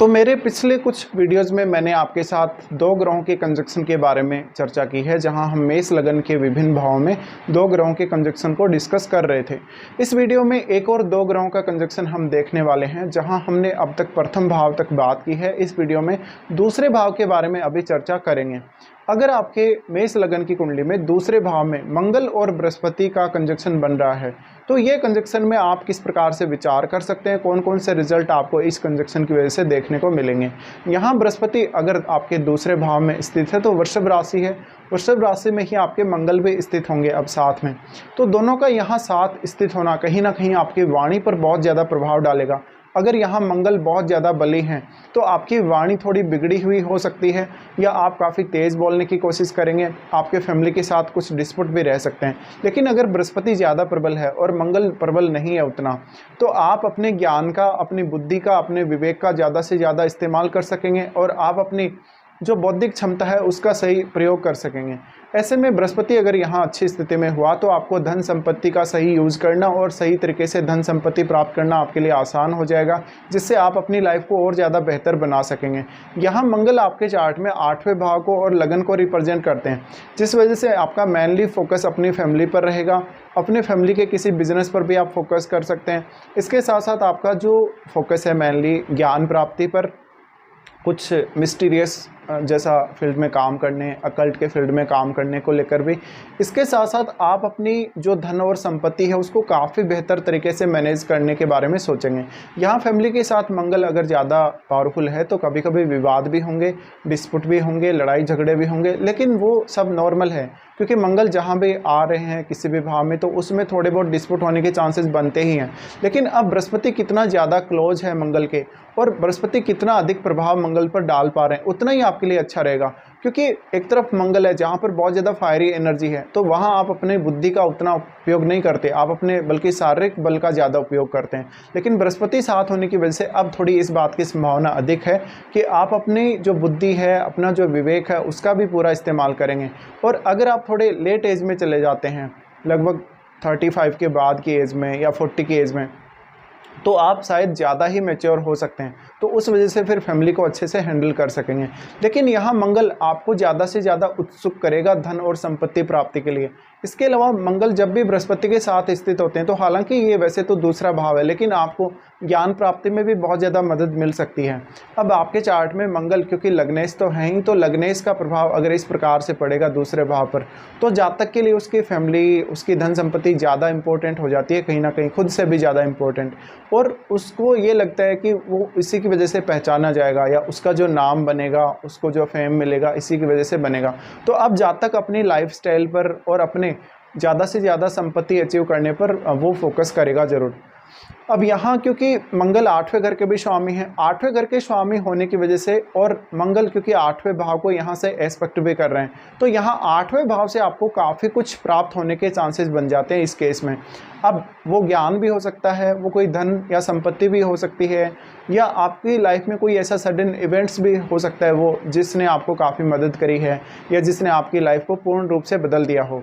तो मेरे पिछले कुछ वीडियोज़ में मैंने आपके साथ दो ग्रहों के कंजक्शन के बारे में चर्चा की है, जहां हम मेष लगन के विभिन्न भावों में दो ग्रहों के कंजक्शन को डिस्कस कर रहे थे। इस वीडियो में एक और दो ग्रहों का कंजक्शन हम देखने वाले हैं, जहां हमने अब तक प्रथम भाव तक बात की है। इस वीडियो में दूसरे भाव के बारे में अभी चर्चा करेंगे। अगर आपके मेष लगन की कुंडली में दूसरे भाव में मंगल और बृहस्पति का कंजक्शन बन रहा है, तो ये कंजक्शन में आप किस प्रकार से विचार कर सकते हैं, कौन कौन से रिजल्ट आपको इस कंजक्शन की वजह से देखने को मिलेंगे। यहाँ बृहस्पति अगर आपके दूसरे भाव में स्थित है तो वृषभ राशि है, वृषभ राशि में ही आपके मंगल भी स्थित होंगे अब साथ में। तो दोनों का यहाँ साथ स्थित होना कहीं ना कहीं आपकी वाणी पर बहुत ज़्यादा प्रभाव डालेगा। अगर यहाँ मंगल बहुत ज़्यादा बली हैं तो आपकी वाणी थोड़ी बिगड़ी हुई हो सकती है, या आप काफ़ी तेज़ बोलने की कोशिश करेंगे, आपके फैमिली के साथ कुछ डिस्प्यूट भी रह सकते हैं। लेकिन अगर बृहस्पति ज़्यादा प्रबल है और मंगल प्रबल नहीं है उतना, तो आप अपने ज्ञान का, अपनी बुद्धि का, अपने विवेक का ज़्यादा से ज़्यादा इस्तेमाल कर सकेंगे और आप अपनी जो बौद्धिक क्षमता है उसका सही प्रयोग कर सकेंगे। ऐसे में बृहस्पति अगर यहाँ अच्छी स्थिति में हुआ तो आपको धन संपत्ति का सही यूज़ करना और सही तरीके से धन संपत्ति प्राप्त करना आपके लिए आसान हो जाएगा, जिससे आप अपनी लाइफ को और ज़्यादा बेहतर बना सकेंगे। यहाँ मंगल आपके चार्ट में 8वें भाव को और लगन को रिप्रेजेंट करते हैं, जिस वजह से आपका मेनली फोकस अपनी फैमिली पर रहेगा। अपने फैमिली के किसी बिजनेस पर भी आप फोकस कर सकते हैं। इसके साथ साथ आपका जो फोकस है मेनली ज्ञान प्राप्ति पर, कुछ मिस्टीरियस जैसा फील्ड में काम करने, अकल्ट के फील्ड में काम करने को लेकर भी। इसके साथ साथ आप अपनी जो धन और संपत्ति है उसको काफ़ी बेहतर तरीके से मैनेज करने के बारे में सोचेंगे। यहाँ फैमिली के साथ मंगल अगर ज़्यादा पावरफुल है तो कभी कभी विवाद भी होंगे, डिस्प्यूट भी होंगे, लड़ाई झगड़े भी होंगे, लेकिन वो सब नॉर्मल है, क्योंकि मंगल जहाँ भी आ रहे हैं किसी भी भाव में तो उसमें थोड़े बहुत डिस्प्यूट होने के चांसेस बनते ही हैं। लेकिन अब बृहस्पति कितना ज़्यादा क्लोज है मंगल के, और बृहस्पति कितना अधिक प्रभाव मंगल पर डाल पा रहे हैं, उतना ही आपके लिए अच्छा रहेगा। क्योंकि एक तरफ मंगल है जहाँ पर बहुत ज़्यादा फायरी एनर्जी है, तो वहाँ आप अपने बुद्धि का उतना उपयोग नहीं करते, आप अपने बल्कि शारीरिक बल का ज़्यादा उपयोग करते हैं। लेकिन बृहस्पति साथ होने की वजह से अब थोड़ी इस बात की संभावना अधिक है कि आप अपनी जो बुद्धि है, अपना जो विवेक है, उसका भी पूरा इस्तेमाल करेंगे। और अगर आप थोड़े लेट एज में चले जाते हैं, लगभग 35 के बाद की एज में या 40 की एज में, तो आप शायद ज़्यादा ही मैच्योर हो सकते हैं, तो उस वजह से फिर फैमिली को अच्छे से हैंडल कर सकेंगे। लेकिन यहाँ मंगल आपको ज़्यादा से ज़्यादा उत्सुक करेगा धन और संपत्ति प्राप्ति के लिए। इसके अलावा मंगल जब भी बृहस्पति के साथ स्थित होते हैं तो हालांकि ये वैसे तो दूसरा भाव है, लेकिन आपको ज्ञान प्राप्ति में भी बहुत ज़्यादा मदद मिल सकती है। अब आपके चार्ट में मंगल क्योंकि लग्नेश तो है ही, तो लग्नेश का प्रभाव अगर इस प्रकार से पड़ेगा दूसरे भाव पर, तो जातक के लिए उसकी फैमिली, उसकी धन संपत्ति ज़्यादा इंपॉर्टेंट हो जाती है, कहीं ना कहीं खुद से भी ज़्यादा इंपॉर्टेंट। और उसको ये लगता है कि वो इसी की वजह से पहचाना जाएगा, या उसका जो नाम बनेगा, उसको जो फेम मिलेगा, इसी की वजह से बनेगा। तो अब जातक अपनी लाइफस्टाइल पर और अपने ज़्यादा से ज़्यादा संपत्ति अचीव करने पर वो फोकस करेगा ज़रूर। अब यहाँ क्योंकि मंगल 8वें घर के भी स्वामी हैं, 8वें घर के स्वामी होने की वजह से, और मंगल क्योंकि 8वें भाव को यहाँ से एस्पेक्ट भी कर रहे हैं, तो यहाँ 8वें भाव से आपको काफ़ी कुछ प्राप्त होने के चांसेस बन जाते हैं इस केस में। अब वो ज्ञान भी हो सकता है, वो कोई धन या संपत्ति भी हो सकती है, या आपकी लाइफ में कोई ऐसा सडन इवेंट्स भी हो सकता है वो जिसने आपको काफ़ी मदद करी है, या जिसने आपकी लाइफ को पूर्ण रूप से बदल दिया हो।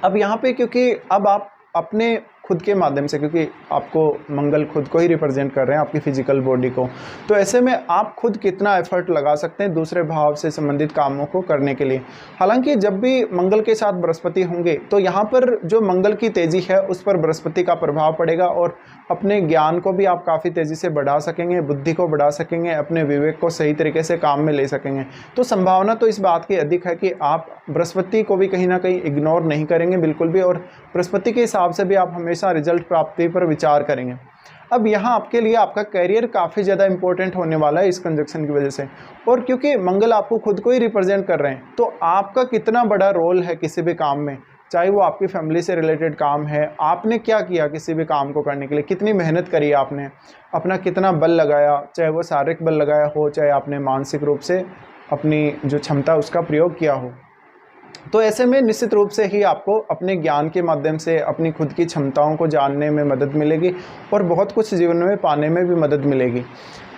अब यहाँ पे क्योंकि अब आप अपने खुद के माध्यम से, क्योंकि आपको मंगल खुद को ही रिप्रेजेंट कर रहे हैं, आपकी फिजिकल बॉडी को, तो ऐसे में आप खुद कितना एफर्ट लगा सकते हैं दूसरे भाव से संबंधित कामों को करने के लिए। हालांकि जब भी मंगल के साथ बृहस्पति होंगे तो यहाँ पर जो मंगल की तेज़ी है उस पर बृहस्पति का प्रभाव पड़ेगा, और अपने ज्ञान को भी आप काफ़ी तेज़ी से बढ़ा सकेंगे, बुद्धि को बढ़ा सकेंगे, अपने विवेक को सही तरीके से काम में ले सकेंगे। तो संभावना तो इस बात की अधिक है कि आप बृहस्पति को भी कहीं ना कहीं इग्नोर नहीं करेंगे बिल्कुल भी, और बृहस्पति के हिसाब से भी आप हमेशा रिजल्ट प्राप्ति पर विचार करेंगे। अब यहाँ आपके लिए आपका करियर काफ़ी ज़्यादा इंपॉर्टेंट होने वाला है इस कंजक्शन की वजह से, और क्योंकि मंगल आपको खुद को ही रिप्रेजेंट कर रहे हैं, तो आपका कितना बड़ा रोल है किसी भी काम में, चाहे वो आपकी फैमिली से रिलेटेड काम है, आपने क्या किया किसी भी काम को करने के लिए, कितनी मेहनत करी आपने, अपना कितना बल लगाया, चाहे वो शारीरिक बल लगाया हो, चाहे आपने मानसिक रूप से अपनी जो क्षमता उसका प्रयोग किया हो। तो ऐसे में निश्चित रूप से ही आपको अपने ज्ञान के माध्यम से अपनी खुद की क्षमताओं को जानने में मदद मिलेगी, और बहुत कुछ जीवन में पाने में भी मदद मिलेगी।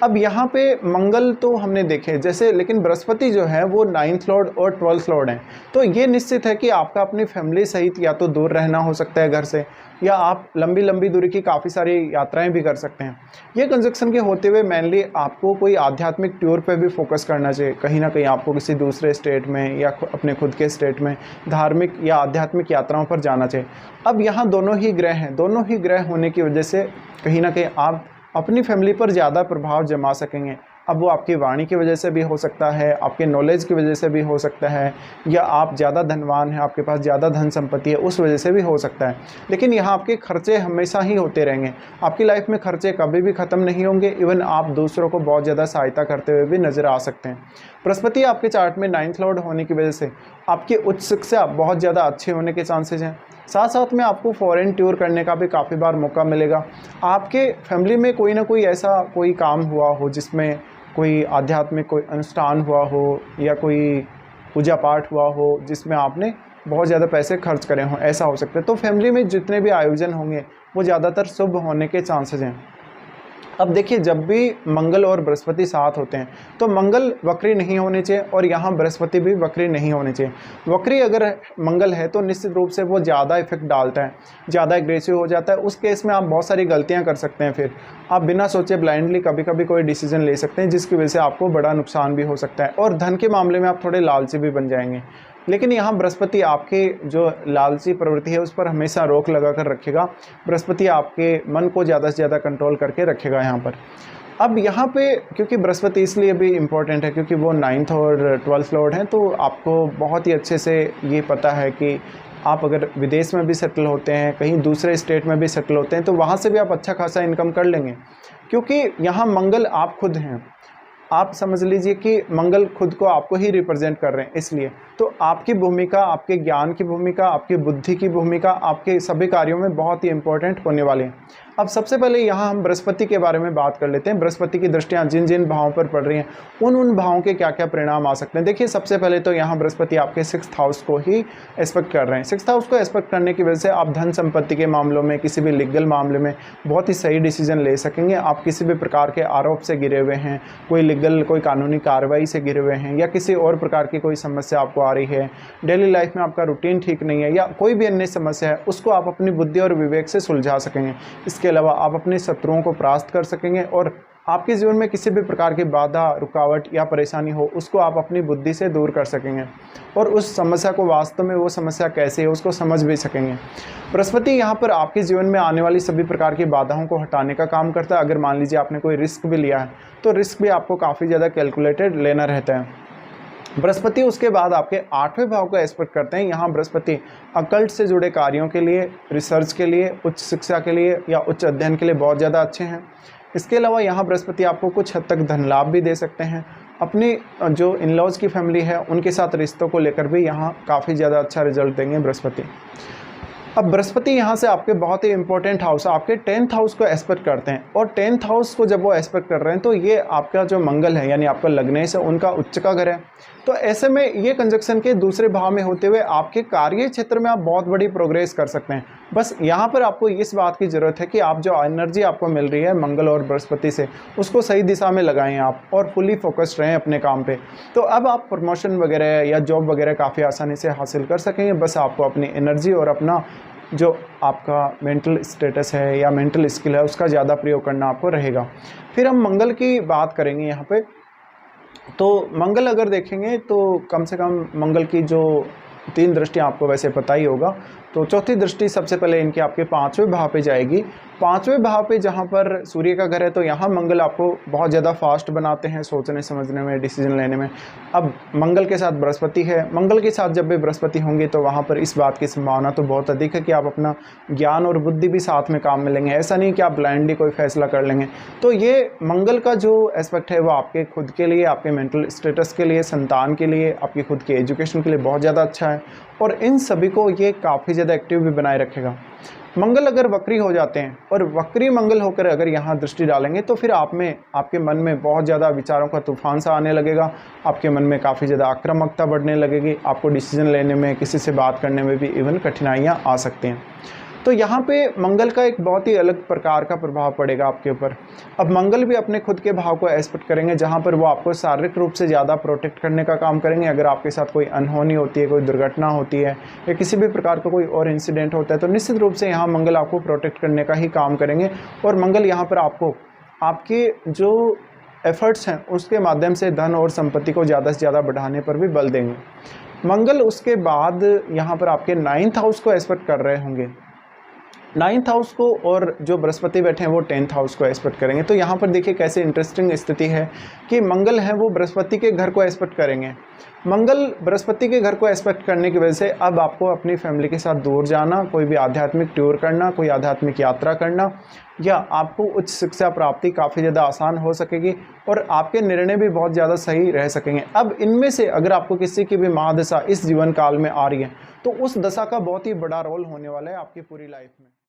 अब यहाँ पे मंगल तो हमने देखे जैसे, लेकिन बृहस्पति जो है वो 9th लॉर्ड और 12th लॉर्ड हैं। तो ये निश्चित है कि आपका अपनी फैमिली सहित या तो दूर रहना हो सकता है घर से, या आप लंबी लंबी दूरी की काफ़ी सारी यात्राएं भी कर सकते हैं। ये कंजक्शन के होते हुए मेनली आपको कोई आध्यात्मिक टूर पे भी फोकस करना चाहिए। कहीं ना कहीं आपको किसी दूसरे स्टेट में या अपने खुद के स्टेट में धार्मिक या आध्यात्मिक यात्राओं पर जाना चाहिए। अब यहाँ दोनों ही ग्रह हैं, दोनों ही ग्रह होने की वजह से कहीं ना कहीं आप अपनी फैमिली पर ज़्यादा प्रभाव जमा सकेंगे। अब वो आपकी वाणी की वजह से भी हो सकता है, आपके नॉलेज की वजह से भी हो सकता है, या आप ज़्यादा धनवान हैं, आपके पास ज़्यादा धन संपत्ति है, उस वजह से भी हो सकता है। लेकिन यहाँ आपके खर्चे हमेशा ही होते रहेंगे। आपकी लाइफ में खर्चे कभी भी ख़त्म नहीं होंगे। इवन आप दूसरों को बहुत ज़्यादा सहायता करते हुए भी नज़र आ सकते हैं। बृहस्पति आपके चार्ट में 9th लॉर्ड होने की वजह से आपकी उच्च शिक्षा बहुत ज़्यादा अच्छी होने के चांसेस हैं। साथ साथ में आपको फॉरेन टूर करने का भी काफ़ी बार मौका मिलेगा। आपके फैमिली में कोई ना कोई ऐसा कोई काम हुआ हो जिसमें कोई आध्यात्मिक कोई अनुष्ठान हुआ हो, या कोई पूजा पाठ हुआ हो जिसमें आपने बहुत ज़्यादा पैसे खर्च करे हों, ऐसा हो सकता है। तो फैमिली में जितने भी आयोजन होंगे वो ज़्यादातर शुभ होने के चांसेस हैं। अब देखिए, जब भी मंगल और बृहस्पति साथ होते हैं तो मंगल वक्री नहीं होने चाहिए और यहाँ बृहस्पति भी वक्री नहीं होने चाहिए। वक्री अगर मंगल है तो निश्चित रूप से वो ज़्यादा इफेक्ट डालता है, ज़्यादा एग्रेसिव हो जाता है। उस केस में आप बहुत सारी गलतियाँ कर सकते हैं। फिर आप बिना सोचे ब्लाइंडली कभी कभी कोई डिसीजन ले सकते हैं जिसकी वजह से आपको बड़ा नुकसान भी हो सकता है, और धन के मामले में आप थोड़े लालची भी बन जाएंगे। लेकिन यहाँ बृहस्पति आपके जो लालची प्रवृत्ति है उस पर हमेशा रोक लगा कर रखेगा। बृहस्पति आपके मन को ज़्यादा से ज़्यादा कंट्रोल करके रखेगा यहाँ पर। अब यहाँ पे क्योंकि बृहस्पति इसलिए भी इम्पोर्टेंट है क्योंकि वो 9th और 12th लॉर्ड हैं, तो आपको बहुत ही अच्छे से ये पता है कि आप अगर विदेश में भी सेटल होते हैं, कहीं दूसरे स्टेट में भी सेटल होते हैं, तो वहाँ से भी आप अच्छा खासा इनकम कर लेंगे, क्योंकि यहाँ मंगल आप खुद हैं। आप समझ लीजिए कि मंगल खुद को आपको ही रिप्रेजेंट कर रहे हैं, इसलिए तो आपकी भूमिका, आपके ज्ञान की भूमिका, आपकी बुद्धि की भूमिका आपके सभी कार्यों में बहुत ही इंपॉर्टेंट होने वाले हैं। अब सबसे पहले यहाँ हम बृहस्पति के बारे में बात कर लेते हैं। बृहस्पति की दृष्टियाँ जिन जिन भावों पर पड़ रही हैं उन भावों के क्या क्या परिणाम आ सकते हैं। देखिए, सबसे पहले तो यहाँ बृहस्पति आपके 6th हाउस को ही एस्पेक्ट कर रहे हैं। 6th हाउस को एस्पेक्ट करने की वजह से आप धन संपत्ति के मामलों में, किसी भी लीगल मामले में बहुत ही सही डिसीजन ले सकेंगे। आप किसी भी प्रकार के आरोप से घिरे हुए हैं, कोई लीगल कोई कानूनी कार्रवाई से घिरे हुए हैं, या किसी और प्रकार की कोई समस्या आपको आ रही है, डेली लाइफ में आपका रूटीन ठीक नहीं है, या कोई भी अन्य समस्या है, उसको आप अपनी बुद्धि और विवेक से सुलझा सकेंगे। इसके अलावा आप अपने शत्रुओं को परास्त कर सकेंगे, और आपके जीवन में किसी भी प्रकार की बाधा, रुकावट या परेशानी हो उसको आप अपनी बुद्धि से दूर कर सकेंगे, और उस समस्या को वास्तव में वो समस्या कैसे है उसको समझ भी सकेंगे। बृहस्पति यहाँ पर आपके जीवन में आने वाली सभी प्रकार की बाधाओं को हटाने का काम करता है। अगर मान लीजिए आपने कोई रिस्क भी लिया है तो रिस्क भी आपको काफ़ी ज़्यादा कैलकुलेटेड लेना रहता है। बृहस्पति उसके बाद आपके 8वें भाव को एस्पेक्ट करते हैं। यहाँ बृहस्पति अकल्ट से जुड़े कार्यों के लिए, रिसर्च के लिए, उच्च शिक्षा के लिए या उच्च अध्ययन के लिए बहुत ज़्यादा अच्छे हैं। इसके अलावा यहाँ बृहस्पति आपको कुछ हद तक धन लाभ भी दे सकते हैं। अपनी जो इन-लॉज की फैमिली है उनके साथ रिश्तों को लेकर भी यहाँ काफ़ी ज़्यादा अच्छा रिजल्ट देंगे बृहस्पति। अब बृहस्पति यहाँ से आपके बहुत ही इंपॉर्टेंट हाउस, आपके 10th हाउस को एस्पेक्ट करते हैं, और 10th हाउस को जब वो एस्पेक्ट कर रहे हैं तो ये आपका जो मंगल है यानी आपका लग्नेश है उनका उच्च का घर है। तो ऐसे में ये कंजक्शन के दूसरे भाव में होते हुए आपके कार्य क्षेत्र में आप बहुत बड़ी प्रोग्रेस कर सकते हैं। बस यहाँ पर आपको इस बात की ज़रूरत है कि आप जो एनर्जी आपको मिल रही है मंगल और बृहस्पति से उसको सही दिशा में लगाएं आप, और फुली फोकस्ड रहें अपने काम पे। तो अब आप प्रमोशन वगैरह या जॉब वगैरह काफ़ी आसानी से हासिल कर सकेंगे। बस आपको अपनी एनर्जी और अपना जो आपका मेंटल स्टेटस है या मेंटल स्किल है उसका ज़्यादा प्रयोग करना आपको रहेगा। फिर हम मंगल की बात करेंगे यहाँ पे। तो मंगल अगर देखेंगे तो कम से कम मंगल की जो 3 दृष्टियाँ आपको वैसे पता ही होगा। तो चौथी दृष्टि सबसे पहले इनकी आपके 5वें भाव पे जाएगी। 5वें भाव पे जहाँ पर सूर्य का घर है तो यहाँ मंगल आपको बहुत ज़्यादा फास्ट बनाते हैं सोचने समझने में, डिसीजन लेने में। अब मंगल के साथ बृहस्पति है, मंगल के साथ जब भी बृहस्पति होंगे तो वहाँ पर इस बात की संभावना तो बहुत अधिक है कि आप अपना ज्ञान और बुद्धि भी साथ में काम में लेंगे। ऐसा नहीं कि आप ब्लाइंडली कोई फैसला कर लेंगे। तो ये मंगल का जो एस्पेक्ट है वो आपके खुद के लिए, आपके मेंटल स्टेटस के लिए, संतान के लिए, आपकी खुद की एजुकेशन के लिए बहुत ज़्यादा अच्छा है, और इन सभी को ये काफ़ी ज़्यादा एक्टिव भी बनाए रखेगा। मंगल अगर वक्री हो जाते हैं और वक्री मंगल होकर अगर यहाँ दृष्टि डालेंगे तो फिर आप में, आपके मन में बहुत ज़्यादा विचारों का तूफान सा आने लगेगा। आपके मन में काफ़ी ज़्यादा आक्रामकता बढ़ने लगेगी। आपको डिसीजन लेने में, किसी से बात करने में भी इवन कठिनाइयाँ आ सकती हैं। तो यहाँ पे मंगल का एक बहुत ही अलग प्रकार का प्रभाव पड़ेगा आपके ऊपर। अब मंगल भी अपने खुद के भाव को एस्पेक्ट करेंगे, जहाँ पर वो आपको शारीरिक रूप से ज़्यादा प्रोटेक्ट करने का काम करेंगे। अगर आपके साथ कोई अनहोनी होती है, कोई दुर्घटना होती है या किसी भी प्रकार का कोई और इंसिडेंट होता है, तो निश्चित रूप से यहाँ मंगल आपको प्रोटेक्ट करने का ही काम करेंगे। और मंगल यहाँ पर आपको आपके जो एफर्ट्स हैं उसके माध्यम से धन और संपत्ति को ज़्यादा से ज़्यादा बढ़ाने पर भी बल देंगे। मंगल उसके बाद यहाँ पर आपके 9th हाउस को एस्पेक्ट कर रहे होंगे, 9th हाउस को, और जो बृहस्पति बैठे हैं वो 10th हाउस को एस्पेक्ट करेंगे। तो यहाँ पर देखिए कैसे इंटरेस्टिंग स्थिति है कि मंगल है वो बृहस्पति के घर को एस्पेक्ट करेंगे। मंगल बृहस्पति के घर को एस्पेक्ट करने की वजह से अब आपको अपनी फैमिली के साथ दूर जाना, कोई भी आध्यात्मिक टूर करना, कोई आध्यात्मिक यात्रा करना, या आपको उच्च शिक्षा प्राप्ति काफ़ी ज़्यादा आसान हो सकेगी और आपके निर्णय भी बहुत ज़्यादा सही रह सकेंगे। अब इनमें से अगर आपको किसी की भी महादशा इस जीवन काल में आ रही है तो उस दशा का बहुत ही बड़ा रोल होने वाला है आपकी पूरी लाइफ में।